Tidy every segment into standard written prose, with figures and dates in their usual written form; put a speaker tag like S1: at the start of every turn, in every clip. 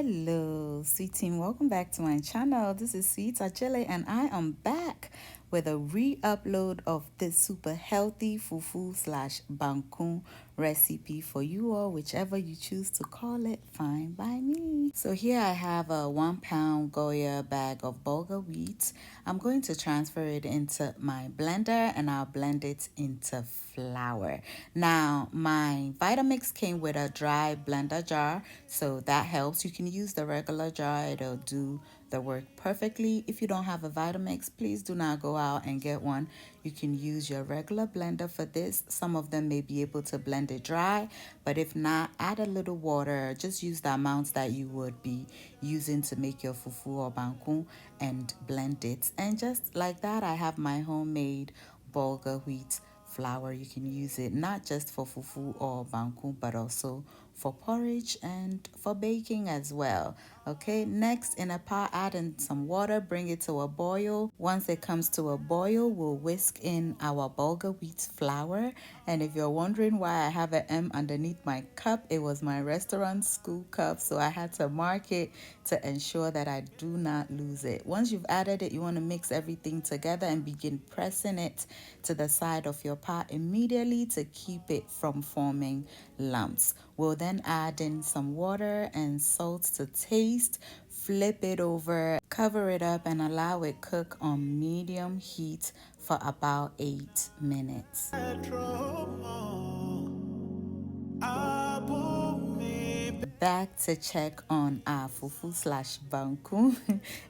S1: Hello, sweet team. Welcome back to my channel. This is Sweet Achille, and I am back with a re-upload of this super healthy fufu slash banku recipe for you all, whichever you choose to call it, fine by me. So here I have a 1 pound Goya bag of bulgur wheat. I'm going to transfer it into my blender and I'll blend it into flour. Now my Vitamix came with a dry blender jar, so that helps. You can use the regular jar, it'll do the work perfectly. If you don't have a Vitamix, please do not go out and get one. You can use your regular blender for this. Some of them may be able to blend it dry, but if not, add a little water. Just use the amounts that you would be using to make your fufu or banku and blend it. And just like that, I have my homemade bulgur wheat flour. You can use it not just for fufu or banku, but also for porridge and for baking as well. Okay, next in a pot, add in some water, bring it to a boil. Once it comes to a boil, we'll whisk in our bulgur wheat flour. And if you're wondering why I have an M underneath my cup, it was my restaurant school cup, so I had to mark it to ensure that I do not lose it. Once you've added it, you want to mix everything together and begin pressing it to the side of your pot immediately to keep it from forming lumps. We'll then add in some water and salt to taste, flip it over, cover it up, and allow it cook on medium heat for about 8 minutes. Back to check on our fufu slash banku.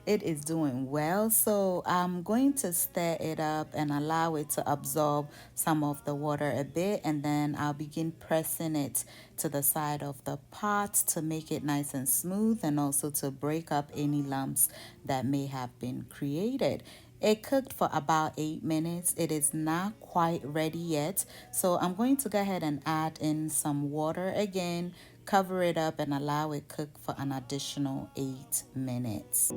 S1: It is doing well, so I'm going to stir it up and allow it to absorb some of the water a bit, and then I'll begin pressing it to the side of the pot to make it nice and smooth, and also to break up any lumps that may have been created. It cooked for about 8 minutes. It is not quite ready yet, so I'm going to go ahead and add in some water again, cover it up, and allow it cook for an additional 8 minutes.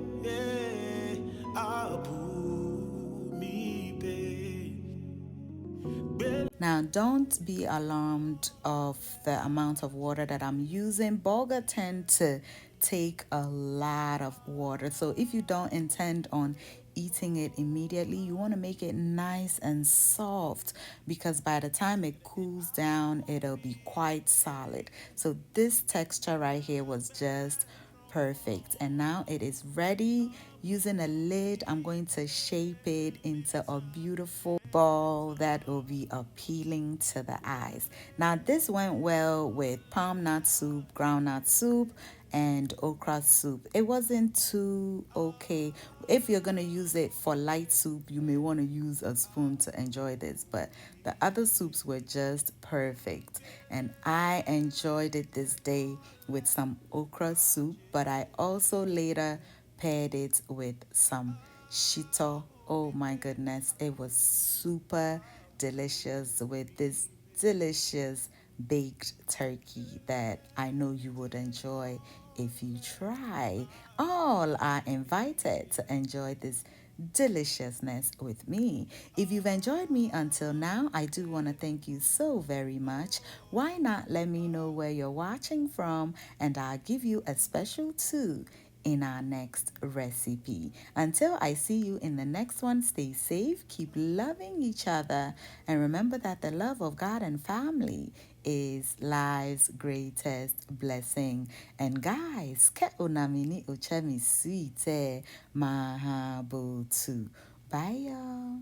S1: Now, don't be alarmed of the amount of water that I'm using. Bulgur tend to take a lot of water. So if you don't intend on eating it immediately, you want to make it nice and soft, because by the time it cools down, it'll be quite solid. So this texture right here was just perfect, and now it is ready. Using a lid, I'm going to shape it into a beautiful ball that will be appealing to the eyes. Now this went well with palm nut soup, groundnut soup, and okra soup. It wasn't too okay. If you're gonna use it for light soup, you may want to use a spoon to enjoy this, but the other soups were just perfect, and I enjoyed it this day with some okra soup, but I also later paired it with some shito. Oh my goodness, it was super delicious with this delicious baked turkey that I know you would enjoy if you try. All are invited to enjoy this deliciousness with me. If you've enjoyed me until now, I do want to thank you so very much. Why not let me know where you're watching from, and I'll give you a special too in our next recipe. Until I see you in the next one, stay safe, keep loving each other, and remember that the love of God and family is life's greatest blessing. And guys, ke unamini uchemi suite mahabutu. Bye y'all.